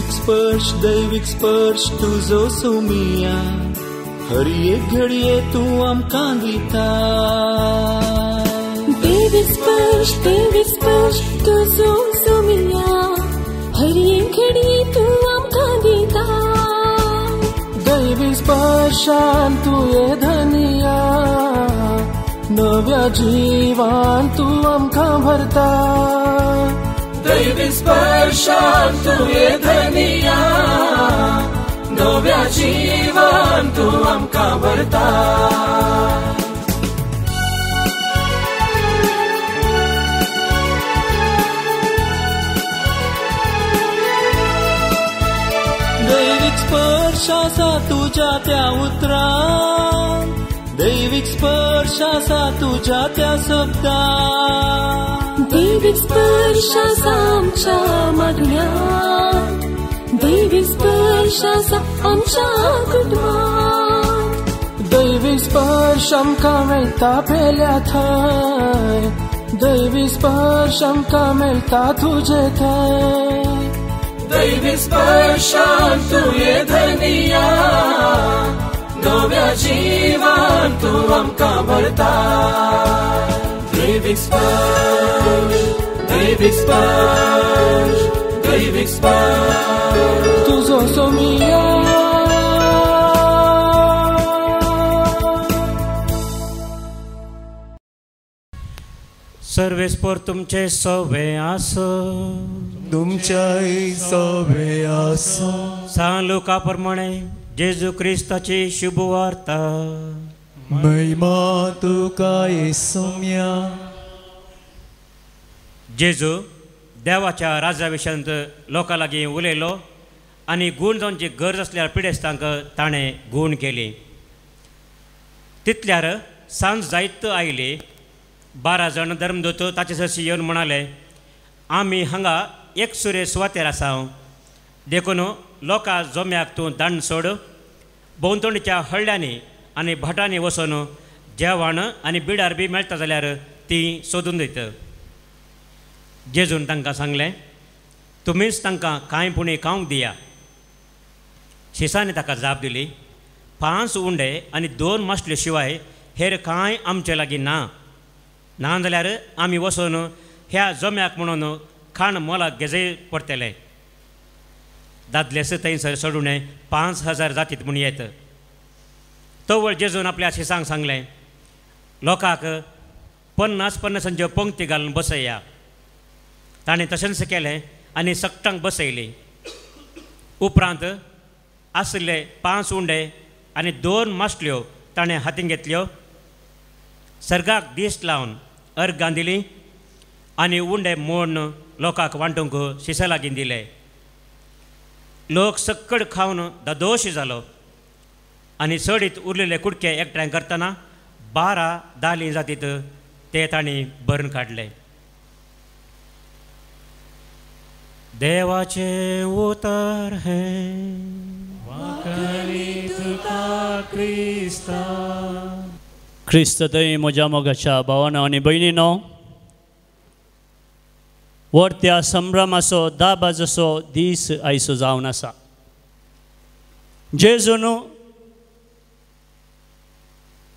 दैविक स्पर्श तुजो सोमिया हर एक घडये तू आमकां दिता दैविक स्पर्श तुजो सोमिया हर एक घडये तू आमकां दिता दैविक स्पर्शान तुये धनिया नव्या जीवान तू आमकां भरता दैविक स्पर्शान तुये धनिया नव्या जीवान तू आमकां भरता दैविक स्पर्श आसा तुज्या त्या उतरां दैविक स्पर्श आसा तुज्या त्या शब्दां दैविक स्पर्श आसा आमच्या मागण्यांत दैविक स्पर्श आसा आमच्या कुटुंबांत दैविक स्पर्श आमकां मेळटा पेल्या थंय दैविक स्पर्श आमकां मेळटा तुजे थंय दैविक स्पर्शान तुये धनिया नव्या जीवान तू आमकां भरता दैविक स्पर्श दैविक स्पर्श तुजो सोमिया सर्वेस्पर तुमचे सोबे आसो तुमच्याय सोबे आसो सांगलुका प्रमाणे जेजू क्रिस्ताची शुभ वार्ता महिमा तुका येसुम्या जेजू देवाच्या राज्या विशयांत लोकां लागीं उलयलो आनी गूण जावची गरज आसल्यार पिडेस्तांक ताणें गूण केली तितल्यार सांज जायत आयली 12 जाण धर्मदूत ताचे सरशी येवन म्हणाले आमी हांगा एक सुरे सुवातेर आसा देखून लोकां जोम्याक तूं दांड सोड भोंवतणीच्या हळड्यांनी आनी भटांनी वचून जेवण आनी बिडार बी मेळटा जाल्यार ती सोदून दित जेजून तांकां सांगलें तुमीच तांकां कांय पुणी खावंक दिया शिसांनी ताका जाप दिली 5 उंडे आनी 2 माशल्यो शिवाय हेर कांय आमचे लागीं ना जाल्यार आमी वचून ह्या जोम्याक म्हणून खाण मोलाक घेजय पडटलें दादलेस थंयसर सोडून 5000 जातीत म्हूण येत तवळ जेजून आपल्या शिसांक सांगलें लोकांक 50 पंक्ती घालून बसया ताणें तशेंच केलें आनी सक्तांक बसयली उपरांत आसले 5 उंडे आनी 2 माशल्यो ताणें हातीन घेतल्यो सर्गाक दिश्ट लावन अर्गां दिली आनी उंडे मोडून लोकांक वांटूंक शिसा लागीं दिले लोक सक्कड खावन ददोशी जालो आनी सडीत उरलेले कुडके एकठांय करतना 12 दाली जातीत ते तांणी भरून काडले देवाचे उतर हें क्रिस्त थंय म्हज्या मोगाच्या भावांनो आनी भयणीनो वर्त्या संभ्रमाचो दाबाजसो दीस आयचो जावन आसा जेजून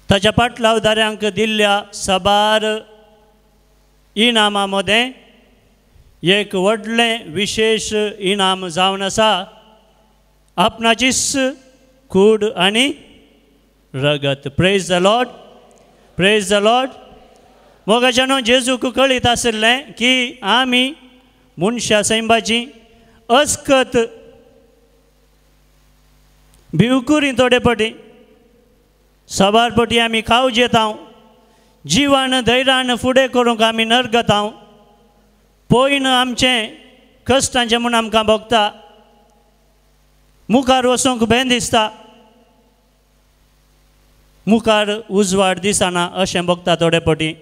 ताच्या पाटलावदाऱ्यांक दिल्ल्या साबार इनामां मदें एक व्हडलें विशेष इनाम जावन आसा आपणाचीच कूड आनी रगत प्रेज द लॉर्ड मोगाच्यानो जेजूक कळीत आसलें की आमी मनशा सैंबाची अस्कत भिवकुरी थोडे पटी साबार पटी आमी खाव जेताव जिवान धैर्यान फुडें करूंक आमी नरगताव पयन आमचें कश्टांचें म्हूण आमकां भोगता मुखार वचूंक भें दिसता मुखार उजवाड दिसना अशें भोगता थोडे पटी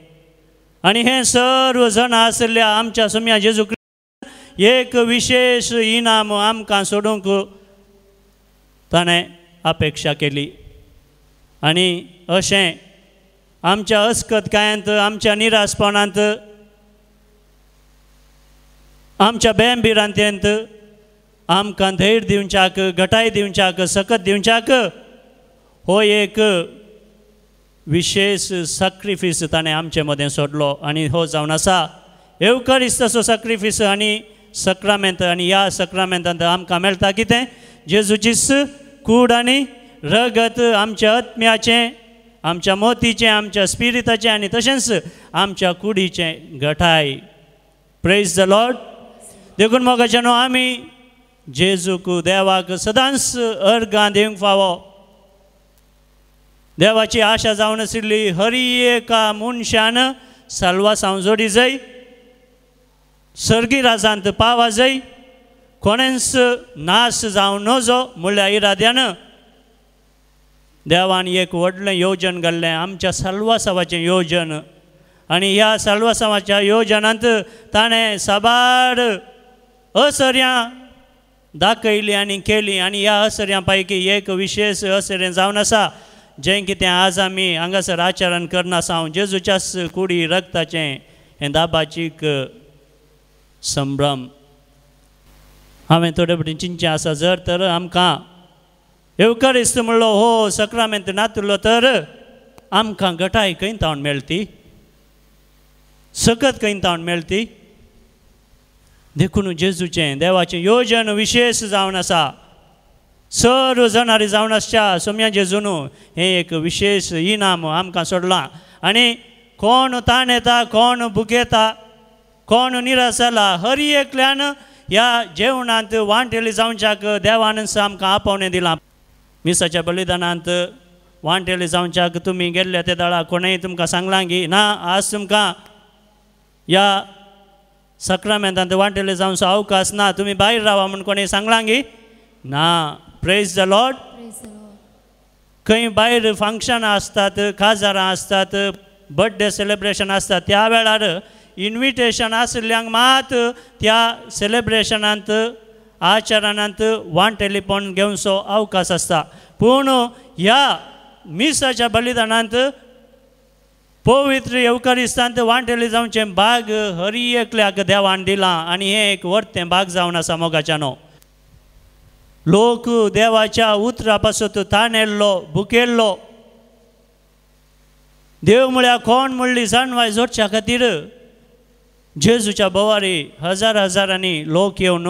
आनी हे सर्व जण आसल्या आमच्या सुम्या जेजू क्रिस्त एक विशेष इनाम आमकां सोडूंक ताणें अपेक्षा केली आनी अशें आमच्या अस्कतकायांत आमच्या निरासपणांत आमच्या बेंबिरांतेंत आमकां धैर्य दिवच्याक घटाय दिवच्याक सकत दिवच्याक हो एक विशेष सॅक्रिफीस ताणें आमचे मदें सोडलो आनी हो जावन आसा एवकारिस्ताचो सॅक्रिफीस आनी सक्रामेंत आनी ह्या सक्रामेंतांत आमकां मेळटा कितें जेजूची कूड आनी रगत आमच्या आत्म्याचें आमच्या मोतीचें आमच्या स्पिरिताचें आनी तशेंच आमच्या कुडीचें घटाय प्रेज द लॉर्ड देखून मोगाच्यानो आमी जेजूक देवाक सदांच अर्गां दिवंक फावो देवाची आशा जावन आशिल्ली हर एका मनशान साल्वासांव जोडी जाय सर्गी राजांत पावा जाय कोणेंच नाश जावं नजो म्हणल्यार इराद्यान देवान एक व्हडलें येवजन घाल्लें आमच्या साल्वासावाचें येवजन आनी ह्या साल्वासावाच्या येवजनांत ताणें साबार असर्यां दाखयलीं आनी केलीं आनी ह्या असर्यां पैकी एक विशेश असरें जावन आसा जें कितें आज आमी हांगासर आचरण करना सावन जेजूच्याच कुडी रक्ताचें हें दाबाचीक संभ्रम हांवें थोडे फावटी चिंतचें आसा जर तर आमकां एवकारिस्त म्हणलो हो सक्रामेंत नातलो तर आमकां घटाय खंय तावन मेळटी सकत खंय तावन मेळटी देखून जेजूचें देवाचें येवजन विशेश जावन आसा सर्व जाणारी जावन आसच्या सोम्या जेजून हें एक विशेष इनाम आमकां सोडलां आनी कोण ताण येता कोण भुकेता कोण निराश जाला हर एकल्यान ह्या जेवणांत वांटेली जावच्याक देवान आमकां आपोवणें दिलां मिसाच्या बलिदानांत वांटेली जावच्याक तुमी गेल्ले ते दाळा कोणेंय तुमकां सांगलां की ना आज तुमकां ह्या सक्रामेंतांत वांटेले जावचो अवकाश ना तुमी भायर रावा म्हूण कोणेंय सांगलां की ना प्रेज द लॉर्ड खंय भायर फंक्शनां आसतात काजारां आसतात बर्थडे सेलेब्रेशन आसतात त्या वेळार इन्विटेशन आशिल्ल्यांक मात त्या सेलेब्रेशनांत आचरणांत वांटेलीपण घेवचो अवकाश आसता पूण ह्या मिसाच्या बलिदानांत पवित्र एवकारिस्तांत वांटेली जावचें भाग हर एकल्याक देवान दिलां आनी हें एक व्हडलें भाग जावन आसा मोगाच्यानो लोक देवाच्या उतरा पासून ताणेल्लो भुकेल्लो देव म्हळ्यार कोण म्हणली जाणवाय जोडच्या खातीर जेजूच्या बोवारी हजारांनी लोक येवन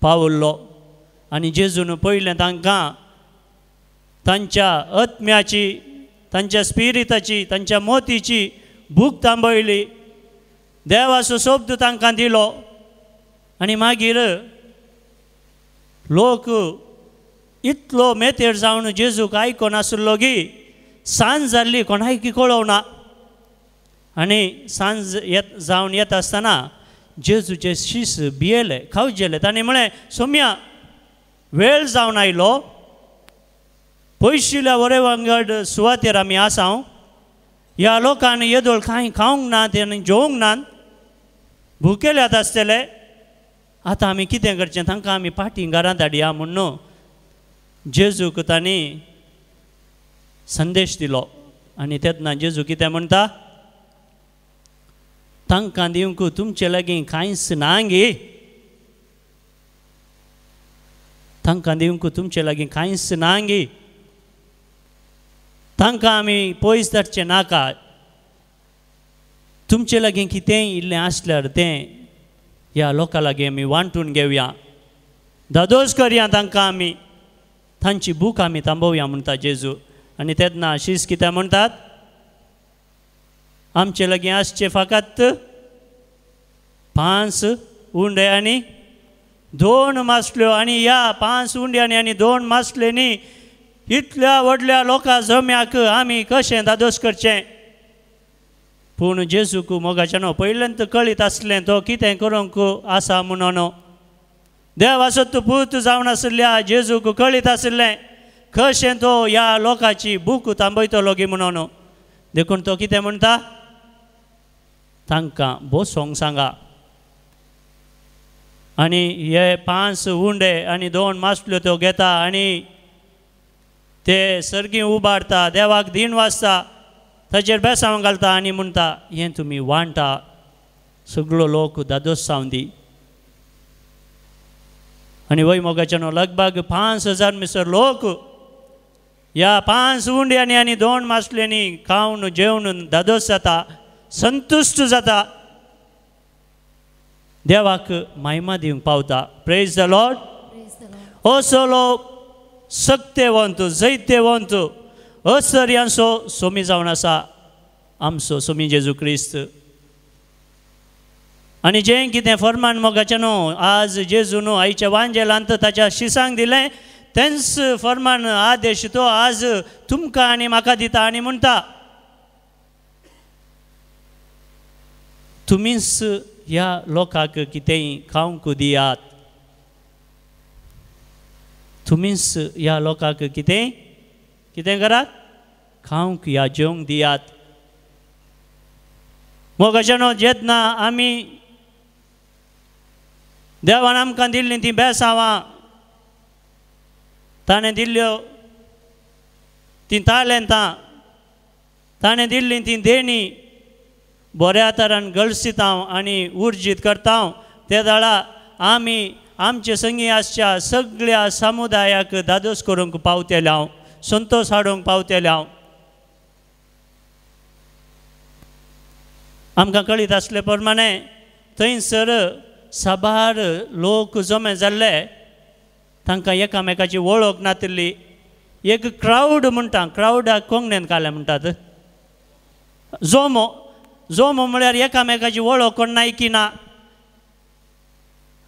पावल्लो आनी जेजून पयलें तांकां तांच्या आत्म्याची तांच्या स्पिरिताची तांच्या मोतीची भूक थांबयली देवाचो शब्द तांकां दिलो आनी मागीर लोक इतलो मेतेर जावन जेजूक आयकोनासलो की सांज जाल्ली कोणायकी कळोवना आनी सांज जावन येता आसतना जेजूचे शीस भियेले खावजेले ताणें म्हळें सोम्या वेळ जावन आयलो पयशिल्ल्या वरे वांगड सुवातेर आमी आसाव ह्या लोकांनी येदोळ कांय खावंक ना तेणी जेवंक नात भुकेल्यात आसतले आतां आमी कितें करचें तांकां आमी पाटी घरां धाडया म्हूण न्हू जेजूक तांणी संदेश दिलो आनी तेन्ना जेजू कितें म्हणटा तांकां दिवंक तुमचे लागीं कांयच ना गे तांकां दिवंक तुमचे लागीं कांयच ना गे तांकां आमी पयस धाडचें नाका तुमचे लागीं कितेंय इल्लें आसल्यार तें ह्या लोकां लागीं आमी वांटून घेवया दादोस करया तांकां आमी तांची भूक आमी थांबोवया म्हणटा जेजू आनी तेन्ना शीस कितें म्हणटात आमचे लागीं आसचे फकत 5 उंडे आनी 2 मासल्यो आनी ह्या 5 उंड्यांनी आनी 2 मासलेंनी इतल्या व्हडल्या लोकां जम्याक आमी कशें दादोस करचें पूण जेजूक मोगाच्यानो पयल्यांत कळीत आसलें तो कितें करूंक आसा म्हणून देवाचो पूत जावन आशिल्ल्या जेजूक कळीत आशिल्लें कशें तो ह्या लोकांची भूक थांबयतलो गी म्हणून देखून तो कितें म्हणटा तांकां बसोंक सांगा आनी हे 5 उंडे आनी 2 मासल्यो तो घेता आनी ते सर्गी उबारता देवाक दिन वाजता ताचेर बेसांव घालता आनी म्हणटा हें तुमी वांटा सगळो लोक दादोस सावन दी आणि वय मोगाच्यानो लगभग 5000 मिसर लोक या 5 उंड्यांनी आणि 2 मासल्यांनी खावन जेवण दादोस जाता, संतुष्ट जाता, देवाक महिमा दिवंक पावता. Praise the Lord. असलो सत्यवंत जैत्यवंत असर्यांचो सोमी जावन आसा आमचो सोमी जेजू क्रिस्त. आनी जें कितें फर्मान मोगाचें न्हू आज जेजू न्हू आयच्या वांजेलांत ताच्या शिसांक दिलें तेंच फर्मान आदेश तो आज तुमकां आनी म्हाका दिता आनी म्हणटा तुमीच ह्या लोकांक कितेंय खावंक दियात. तुमीच ह्या लोकांक कितें करात? खावंक या जेवंक दियात. मोगाचें जेन्ना आमी देवान आमकां दिल्लीं तीं बेसांवां ताणें दिल्ल्यो तीं तालेंतां ताणें दिल्लीं तीं देणी बऱ्या तरान गळसितांव आनी उर्जीत करतांव त्या दाळा आमी आमचे संगी आसच्या सगळ्या समुदायाक दादोस करूंक पावतेले हांव, संतोश हाडूंक पावतेले हांव. आमकां कळीत आसले प्रमाणे थंयसर साबार लोक जमे जाल्ले तांकां एकामेकाची वळख नातली. एक क्रावड म्हणटा, क्रावडाक कोंकणीन काले म्हणटात जोमो म्हळ्यार एकामेकाची वळख कोण नायकी ना.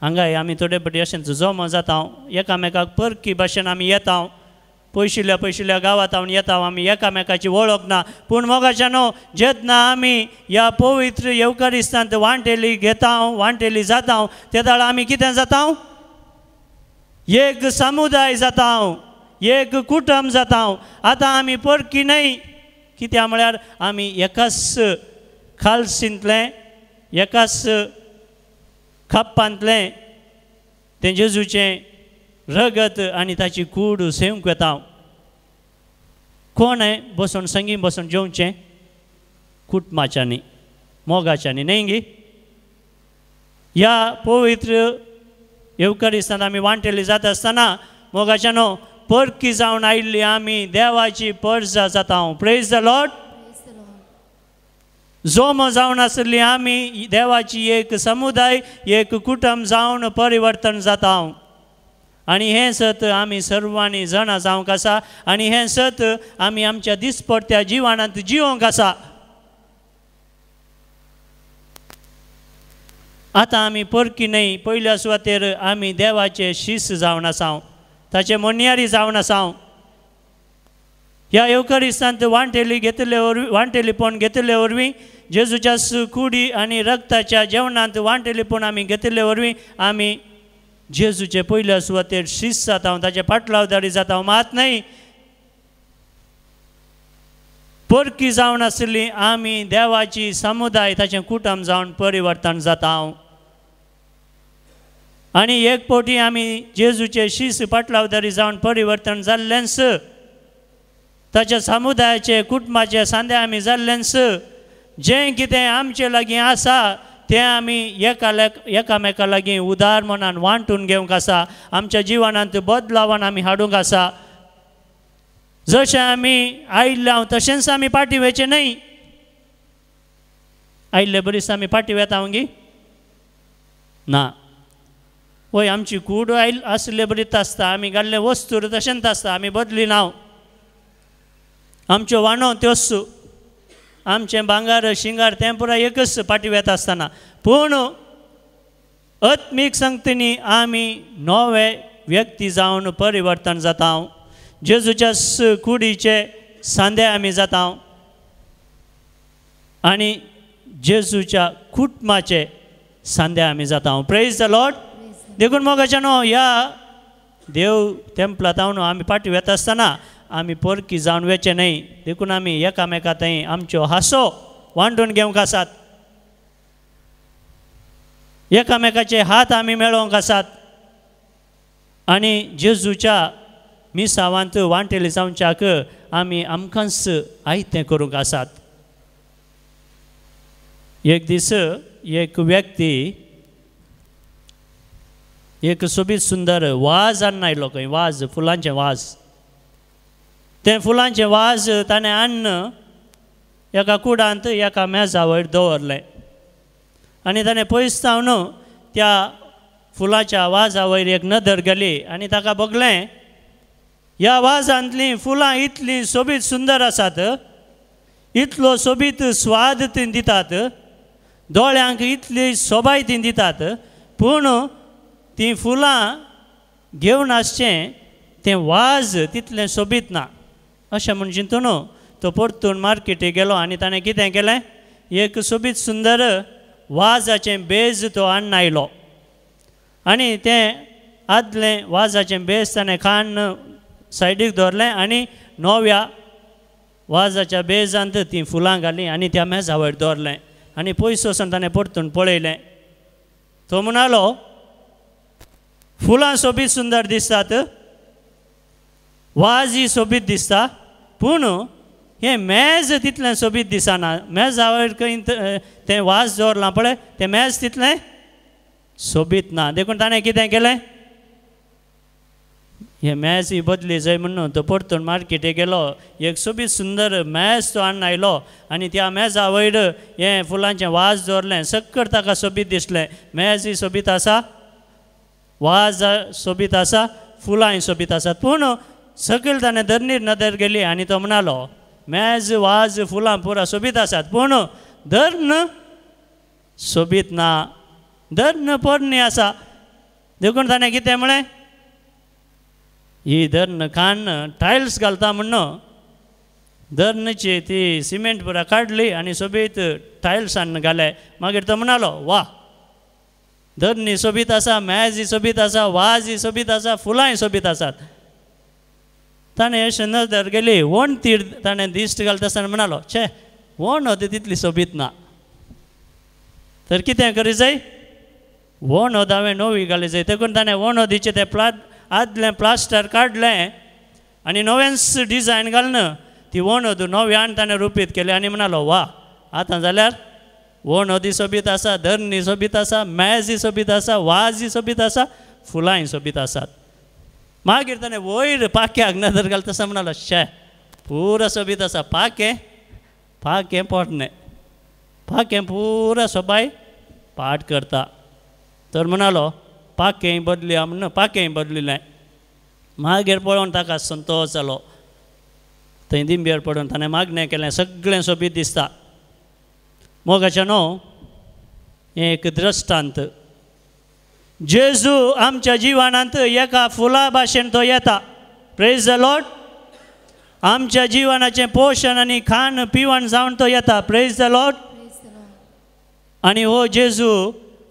हांगाय आमी थोडे फावटी अशेंच जोमो जाता, एकामेकाक परकी भाशेन आमी येता, पयशिल्ल्या गांवांत येता आमी एकामेकाची वळख ना. पूण मोगाच्यानो जेन्ना आमी ह्या पवित्र येवकारिस्तांत वांटेली घेता वांटेली जाता त्या दाळा आमी कितें जाता? एक समुदाय जाता, एक कुटुंब जाता. आतां आमी परकी न्हय, कित्याक म्हळ्यार आमी एकाच खालसींतले एकाच खाप्पांतले तें जेजूचें रगत आनी ताची कूड सेवंक येता. कोण बसून संगी बसून जेवचें? कुटुंबाच्यांनी मोगाच्यांनी न्हय गी. ह्या पवित्र येवकारिस्तांत आमी वांटेली जाता आसतना मोगाच्यानो परकी जावन आयिल्ली आमी देवाची परजा जाता. Praise the Lord. जोमो जावन आसली आमी देवाची एक समुदाय एक कुटुंब जावन परिवर्तन जाता. आनी हें सत आमी सर्वांनी जाणा जावंक आसा आनी हें सत आमी आमच्या दिसपट्ट्या जिवनांत जिवंक आसा. आतां आमी परकी न्हय, पयल्या सुवातेर आमी देवाचे शीस जावन आसा, ताचे मोन्यारी जावन आसा. ह्या येवकारिस्तांत वांटेलीपण घेतले वरवीं जेजूच्या कुडी आनी रक्ताच्या जेवणांत वांटेलीपण आमी घेतले वरवीं आमी जेजूचे पयल्या सुवातेर शीस जाता, ताचे पाटलावदारी जाता. मात न्हय, परकी जावन आसली आमी देवाची समुदाय ताचें कुटुंब जावन परिवर्तन जाता. आनी एक फावटी आमी जेजूचे शीस पाटलावदारी जावन परिवर्तन जाल्लेंच ताच्या समुदायाचे कुटुंबाचे सांदे आमी जाल्लेंच जें कितें आमचे लागीं आसा तें आमी एकामेका लागीं उदार मनान वांटून घेवंक आसा. आमच्या जिवनांत बदलावन आमी हाडूंक आसा. जशें आमी आयिल्ले तशेंच आमी पाटी वेचें न्हय. आयिल्ले बरीच आमी पाटी वेता गी ना. वय आमची कूड आसले बरीच आसता, आमी घाल्ले वस्तूर तशेंच आसता, आमी बदली ना. आमच्यो वाणो त्योच, आमचें भांगार शिंगार तें पुराय एकच पाटी वेता आसतना. पूण आत्मीक संगतींनी आमी नवे व्यक्ती जावन परिवर्तन जाता. जेजूच्या कुडीचे सांदे आमी जाता आनी जेजूच्या कुटुंबाचे सांदे आमी जाता. Praise the Lord. देखून मोगाच्यानो ह्या देव टेंपलांत आमी पाटी वेता आसतना आमी परकी जावन वेचें न्हय. देखून आमी एकामेका थंय आमच्यो हांसो वांटून घेवंक आसात, एकामेकाचे हात आमी मेळोवंक आसात आनी जेजूच्या मिसावांत वांटेली जावच्याक आमी आमकांच आयतें करूंक आसात. एक दीस एक व्यक्ती एक सोबीत सुंदर वाज हाडून आयलो खंय वाज फुलांचें वाज तें फुलांचें वाज ताणें हाडून एका कुडांत एका मेजा वयर दवरलें आनी ताणें पयस सावन त्या फुलांच्या वाजा वयर एक नदर गेली आनी ताका बगलें ह्या वाजांतलीं फुलां इतलीं सोबीत सुंदर आसात इतलो सोबीत स्वाद ती दितात दोळ्यांक इतली सोबाय ती दितात पूण तीं फुलां घेवन आसचें तें वाज तितलें सोबीत ना अशें म्हूण चिंतून तो परतून मार्केटीक गेलो आनी ताणें कितें केलें एक सोबीत सुंदर वाजाचें बेज तो हाडून आयलो आनी तें आदलें वाजाचें बेज ताणें खाण सायडीक दवरलें आनी नव्या वाजाच्या बेजांत तीं फुलां घालीं आनी त्या मेजा वयर दवरलें आनी पयस वचून ताणें परतून पळयलें तो म्हणलो फुलां सोबीत सुंदर दिसतात वाज ही सोबीत दिसता पूण हें मेज तितलें सोबीत दिसना मेजा वयर खंय तें वाज दवरलां पळय तें मेज तितलें सोबीत ना देखून ताणें कितें केलें हे मेज ही बदली जाय म्हणून तो परतून मार्केटीक गेलो एक सोबीत सुंदर मेज तो हाडून आयलो आनी त्या मेजा वयर हें फुलांचें वाज दवरलें सक्कड ताका सोबीत दिसलें मेज ही सोबीत आसा वाज सोबीत आसा फुलांय सोबीत आसात पूण सकयल ताणें धरणीर नदर गेली आनी तो म्हणलो मेज वाज फुलां पुरा सोबीत आसात पूण धर्ण सोबीत ना धर्ण पोरणी आसा देखून ताणें कितें म्हळें ही धर्ण खाण टायल्स घालता म्हणून धरणची ती सिमेंट पुरा काडली आनी सोबीत टायल्स हाडून घाले मागीर तो म्हणलो वा धरणी सोबीत आसा मेज ही सोबीत आसा वाज ही सोबीत आसा फुलांय सोबीत आसात ताणें अशें नदर गेली वण तीर ताणें दिश्ट घालता आसतना म्हणलो छे वण हो तितली सोबीत ना तर कितें करी जाय वण हो हांवें नवी घाली जाय देखून ताणें वण होदीचें तें आदलें प्लास्टर काडलें आनी नवेंच डिजायन घालून ती वण होदू नव्यान ताणें रुपीत केली आनी म्हणलो वा आतां जाल्यार वण होदी सोबीत आसा धरणी सोबीत आसा मेज ही सोबीत आसा वाज ही सोबीत आसा फुलांय सोबीत आसात मागीर ताणें वयर पाक्याक नदर घालता आसतना म्हणलो शे पुरो सोबीत आसा पाकें पोटणें पाकें पुरो सोबाय पाट करता तर म्हणलो पाकेंय बदलया म्हणून पाकेंय बदलिलें मागीर पळोवन ताका संतोश जालो थंय दिंबेर पडून ताणें मागणें केलें सगळें सोबीत दिसता मोगाच्या न्हू एक दृश्टांत जेजू आमच्या जिवनांत एका फुला भाशेन तो येता प्रेज द लॉर्ड आमच्या जिवनाचें पोशण आनी खाण पिवण जावन तो येता प्रेज द लॉर्ड आनी हो जेजू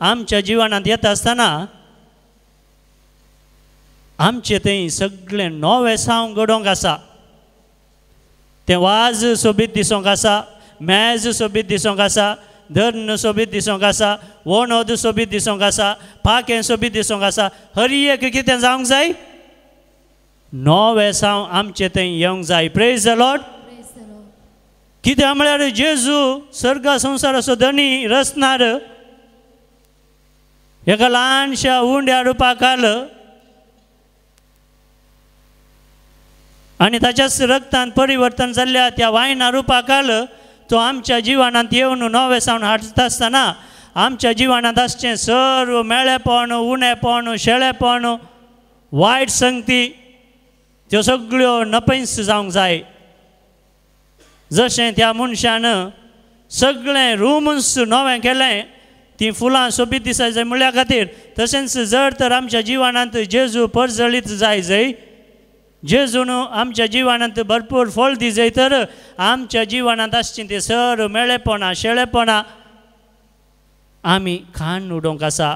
आमच्या जिवनांत येता आसतना आमचें थंय सगळें नवें साव घडोवंक आसा तें वाज सोबीत दिसोंक आसा मेज सोबीत दिसोंक आसा धर्ण सोबीत दिसोंक आसा वणोद सोबीत दिसोंक आसा पाकें सोबीत दिसोंक आसा हर एक कितें जावंक जाय नवें साव आमचें थंय येवंक जाय प्रेज द लॉर्ड कितें म्हळ्यार जेजू सर्ग संवसाराचो धनी रचणार एका ल्हानशा उंड्या रुपाक आयलो आनी ताच्याच रक्तांत परिवर्तन जाल्ल्या त्या वायना रुपाक आयलो तो आमच्या जिवनांत येवन नवें सावन हाडटा आसतना आमच्या जिवनांत आसचें सर्व मेळेपण उणेपण शेळेपण वायट संगती त्यो सगळ्यो नपयस जावंक जाय जशें त्या मनशान सगळें रूमच नवें केलें ती फुलां सोबीत दिसाय जाय म्हणल्या खातीर तशेंच जर तर आमच्या जिवनांत जेजू परजळीत जाय जेजून आमच्या जिवनांत भरपूर फळ दी जाय तर आमच्या जिवनांत आसचीं ती सर्व मेळेपणां शेळेपणां आमी खाण उडोवंक आसा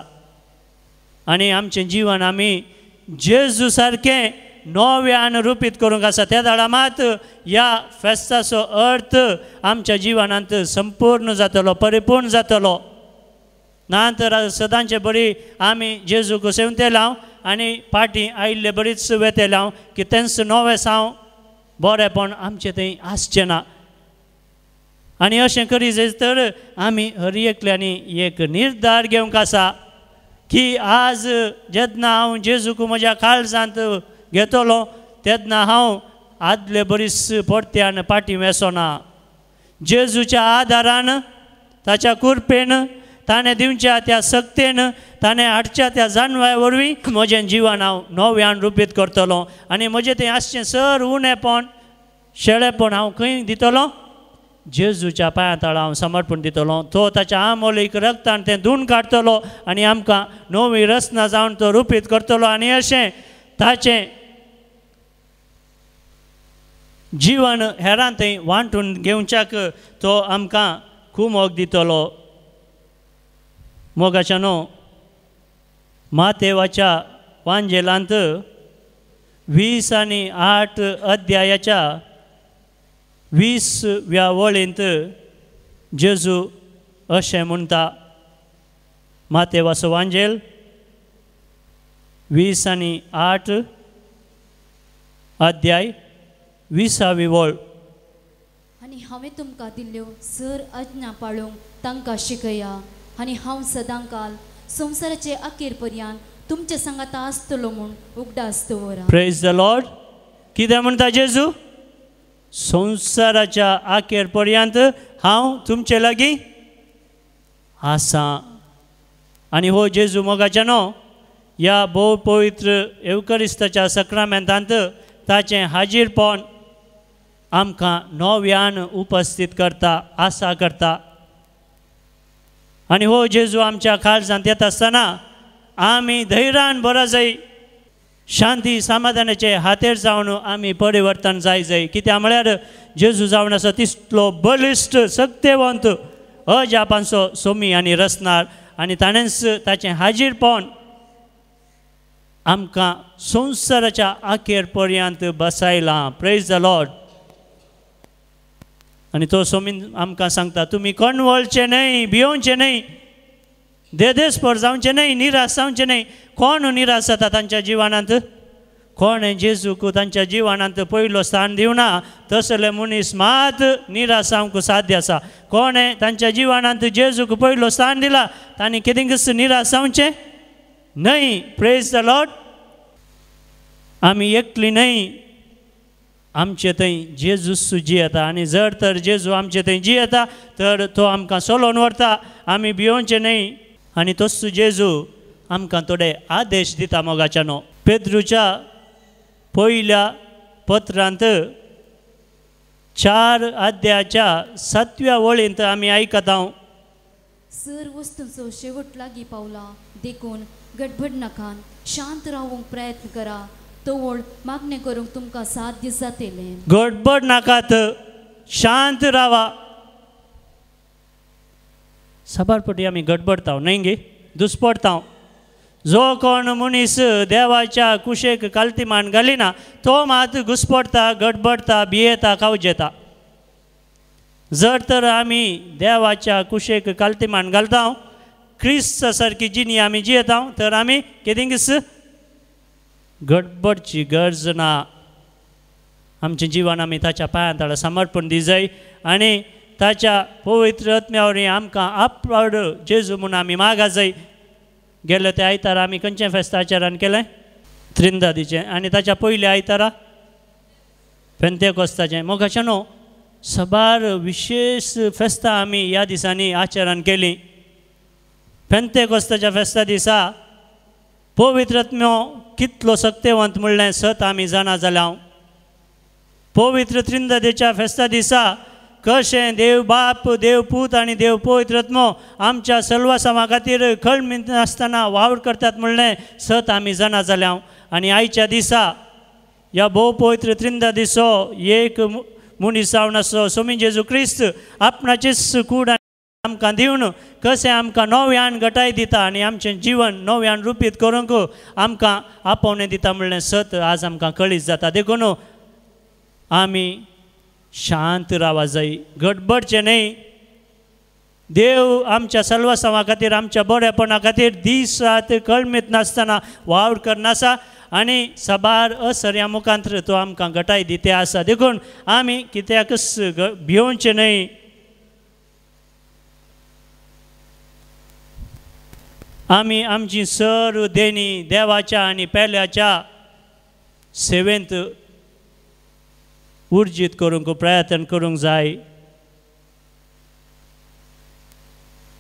आनी आमचें जिवन आमी जेजू सारकें नव्यान रुपीत करूंक आसा त्या दाडा मात ह्या फेस्ताचो अर्थ आमच्या जिवनांत संपूर्ण जातलो परिपूर्ण जातलो नातर सदांचे बरी आमी जेजूक सेवते लाव आनी पाटी आयिल्ले बरीच वेते लाव की तेंच नवें साव बरेपण आमचें थंय आसचें ना आनी अशें करी जाय तर आमी हर एकल्यांनी एक निर्धार घेवंक आसा की आज जेन्ना हांव जेजूक म्हज्या काळजांत घेतलो तेन्ना हांव आदले बरीच परत्यान पाटी वेसोना. जेजूच्या आदारान ताच्या कृपेन ताणें दिवच्या त्या सक्तेन ताणें हाडच्या त्या जानवाय वरवीं म्हजें जिवन हांव नव्यान रुपीत करतलो आनी म्हजें तें आसचें सर उणेपण शेळेपण हांव खंय दितलो जेजूच्या पांया तळा हांव समर्पण दितलो. तो ताच्या आमोलीक रक्तान तें धुवन काडटलो आनी आमकां नवी रचना जावन तो रुपीत करतलो आनी अशें ताचें जीवन हेरां थंय वांटून घेवच्याक तो आमकां खूब मोग दितलो. मोगाच्या न्हू मातेवाच्या वांजेलांत 20 आनी 8 अध्यायाच्या 20व्या वळींत जेजू अशें म्हणटा. मातेवाचो वांजेल 20 आनी 8 अध्याय 20वी वळ. आनी हांवें तुमकां दिल्ल्यो सर आज्ञा पाळूंक तांकां शिकया आनी हांव सदांकाल संवसाराचे अखेर पर्यंत तुमच्या सांगाता आसतलो म्हूण उगडास दवरा. Praise the Lord. कितें म्हणटा जेजू? संवसाराच्या अखेर पर्यंत हांव तुमचे लागीं आसा. आनी हो जेजू मोगाच्या न्हू ह्या भोव पवित्र एवकरिस्ताच्या सक्रामेंतांत ताचें हाजीरपण आमकां नव्यान उपस्थित करता आसा करता. आनी हो जेजू आमच्या काळजांत येता आसतना आमी धैर्यान बरो जाय शांती समाधानाचे हातेर जावन आमी परिवर्तन जाय. कित्याक म्हळ्यार जेजू जावन आसा तितलो बलिश्ट सक्तेवंत अजापांचो सोमी आनी रचणार आनी ताणेंच ताचें हाजीरपण आमकां संवसाराच्या अखेर पर्यंत बसयलां. Praise the Lord. आनी तो सोमीन आमकां सांगता तुमी कणवळचे न्हय भियोवचे न्हय देदेस्पर जावचे न्हय निराश जावचे न्हय. कोण निराश जाता तांच्या जिवनांत? कोण जेजूक तांच्या जिवनांत पयलो स्थान दिवना तसले मनीस मात निराश जावंक साध्य आसा. कोण तांच्या जिवनांत जेजूक पयलो स्थान दिला तांणी केदींच निराश जावचें न्हय. Praise the Lord. आमी एकली न्हय आमचे थंय जेजूच जियेता आनी जर तर जेजू आमचे थंय जियेता तर तो आमकां सोलोवन व्हरता. आमी भियोवचें न्हय. आनी तोच जेजू आमकां थोडे आदेश दिता मोगाच्या न्हू. पेद्रूच्या पयल्या पत्रांत 4 अध्यायाच्या 7व्या वळींत आमी आयकता सर वस्तूंचो शेवट लागीं पावला देखून गडबड नाकान शांत रावूंक प्रयत्न करा तवळ मागणें करूंक तुमकां साध्य जातलें. गडबड नाकात शांत रावा. साबारपटी आमी गडबडता न्हय गे दुस्पडता. जो कोण मनीस देवाच्या कुशेक काल्तिमान घालिना तो मात घुस्पडता गडबडता भियेता कावजेता. जर तर आमी देवाच्या कुशेक काल्तिमान घालता क्रिस्त सारकी जिणी आमी जियेता तर आमी केदींच गडबडची गरज ना. आमचें जिवन आमी ताच्या पांया तळा समर्पण दी जाय आनी ताच्या पवित्र आत्म्या वरवीं आमकां आपड जेजू म्हूण आमी मागा जाय. गेले ते आयतार आमी खंयचें फेस्त आचरण केलें? त्रिंदादीचें. आनी ताच्या पयल्या आयतारा पेंतेकोस्ताचें. मोगाचें न्हू सबार विशेश फेस्तां आमी ह्या दिसांनी आचरण केलीं. पेंतेकोस्ताच्या फेस्ता दिसा पवित्र आत्म्यो कितलो सक्तेवंत म्हणलें सत आमी जाणा जाल्यार. पवित्र त्रिंदादेच्या फेस्ता दिसा कशें देव बाप देव पूत आनी देव पवित्र आत्मो आमच्या सर्वसांवा खातीर खळमीत नासतना वावर करतात म्हणलें सत आमी जाणा जाल्यार. आनी आयच्या दिसा ह्या भोव पवित्र त्रिंदा दिसो एक मनीस जावन आसो सोमी जेजू क्रिस्त आपणाचेच कूड आमकां दिवन कशें आमकां नव्यान घटाय दिता आनी आमचें जिवन नव्यान रुपीत करूंक आमकां आपोवणें दिता म्हणलें सत आज आमकां कळीत जाता. देखून आमी शांत रावा जाय गडबडचें न्हय. देव आमच्या सर्वसांवा खातीर आमच्या बरेपणा खातीर दीस रात कळमीत नासतना वावर करनासा आनी सबार असर्या मुखांतर तो आमकां घटाय दिते आसा. देखून आमी कित्याकच भियोवचें न्हय. आमी आमची सर्व देणी देवाच्या आनी पेल्याच्या सेवेंत उर्जीत करूंक प्रयत्न करूंक जाय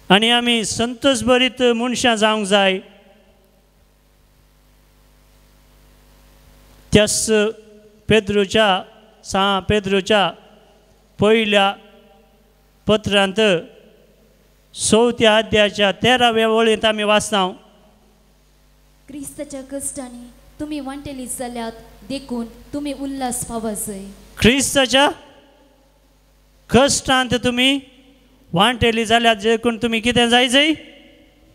आनी आमी संतोश भरीत मनशां जावंक जाय. त्याच पेद्रूच्या पयल्या पत्रांत 4थ्या अध्यायाच्या 13व्या वळींत आमी वाचता, क्रिस्ताच्या कश्टांनी तुम्ही वांटेली जाल्यात देखून तुम्ही उल्हास पावा जाय. क्रिस्ताच्या कश्टांत तुमी वांटेली जाल्यात देखून तुमी कितें जाय जाय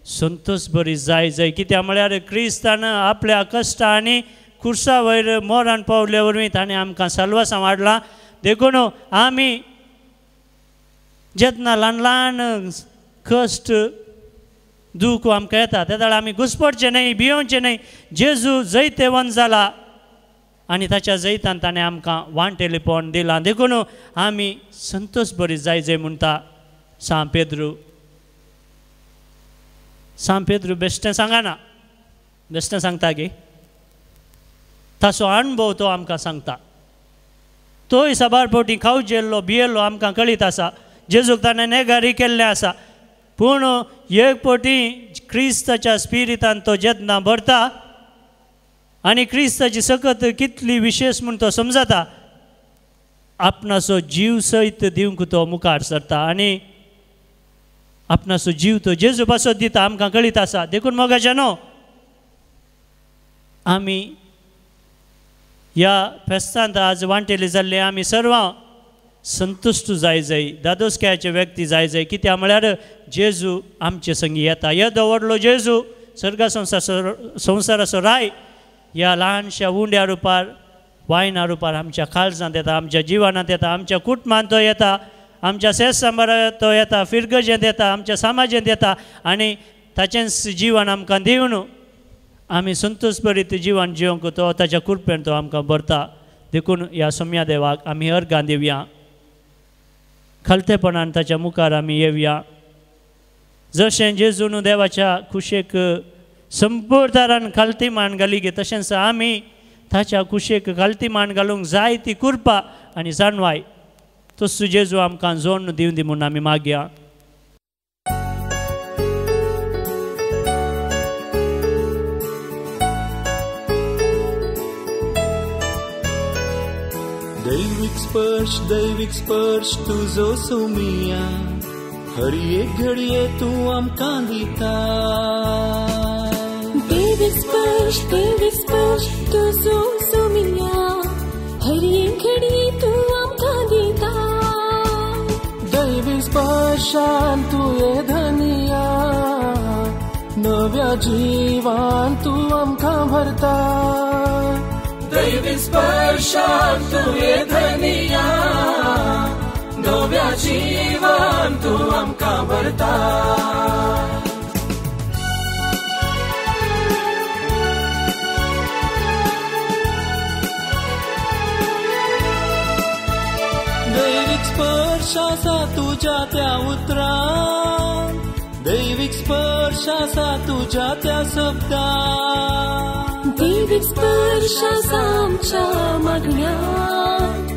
संतोश भरी जाय जाय. कित्याक म्हळ्यार क्रिस्तान आपल्या कश्टा आनी खुर्सा वयर मोरान पावले वरवीं ताणें आमकां साल्वासां वाडलां. देखून आमी जेन्ना ल्हान ल्हान कश्ट दूख आमकां येता त्या वेळार आमी घुस्पडचें न्हय, भियोवचें न्हय. जेजू जैतेवंत जाला आनी ताच्या जैतान ताणें आमकां वांटेलेपण दिलां. देखून आमी संतोश बरी जाय जाय म्हणटा सांत पेद्रू बेश्टें सांगना, बेश्टें सांगता की ताचो अणभव तो आमकां सांगता. तोय साबार फावटी खावचेल्लो भियेल्लो आमकां कळीत आसा. जेजूक ताणें नेगारी केल्लें आसा, पूण एक फावटी क्रिस्ताच्या स्पिरितान तो जेन्ना भरता आनी क्रिस्ताची सकत कितली विशेश म्हूण तो समजता, आपणाचो जीव सयत दिवंक तो मुखार सरता आनी आपणाचो जीव तो जेजू पासत दिता आमकां कळीत आसा. देखून मोगाच्यानो आमी ह्या फेस्तांत आज वांटेली जाल्ले आमी सर्वां संतुश्ट जाय जाय, दादोसक्याचे व्यक्ती जाय जाय. कित्याक म्हळ्यार जेजू आमचे संगी येता. येदो व्हडलो जेजू सर्गा संवसाराचो राय ह्या ल्हानशा उंड्या रुपार वायना रुपार आमच्या काळजांत येता, आमच्या जिवनांत येता, आमच्या कुटुंबांत तो येता, आमच्या सेस सांबारांत तो येता, फिरगजेंत येता, आमच्या समाजांत येता आनी ताचेंच जीवन आमकां दिवन आमी संतोश भरीत जीवन जिवंक तो ताच्या कृपेन तो आमकां भरता. देखून ह्या सोम्या देवाक आमी अर्गां दिवया, खालतेपणान ताच्या मुखार आमी येवया. जशें जेजून देवाच्या कुशेक संपूर्ण तरान खालती मान घाली गे, तशेंच आमी ताच्या कुशेक खालती मान घालूंक जाय ती कृपा आनी जाणवाय तसो जेजू आमकां जोडून दिवं दी म्हूण आमी मागया. दैविक स्पर्श तुजो सोमिया हर एक घडये तूं आमकां दिता. दैविक स्पर्श तुजो सोमिया हर एक घडये तूं आमकां दिता. दैविक स्पर्शान तुये धनिया नव्या जिवान तूं आमकां भरता. दैविक स्पर्शान तुये धनिया नव्या जिवान तूं आमकां भरता. दैविक स्पर्श आसा तुज्या त्या उतरां, दैविक स्पर्श आसा तुज्या त्या शब्दां. दैविक स्पर्श आसा आमच्या मागण्यांत,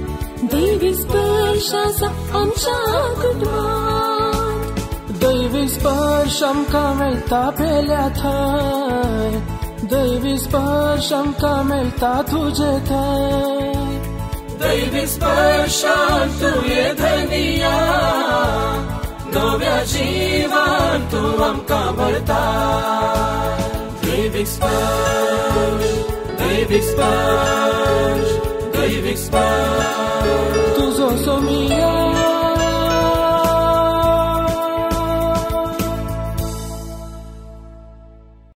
दैविक स्पर्श आसा आमच्या कुटुंबांत. दैविक स्पर्श आमकां मेळटा पेल्या थंय, दैविक स्पर्श आमकां मेळटा तुजे थंय. दैविक स्पर्शान तुये धनिया नव्या जिवान तूं आमकां भरता. दैविक स्पर्श, दैविक स्पर्श, दैविक स्पर्श तुजो सोमिया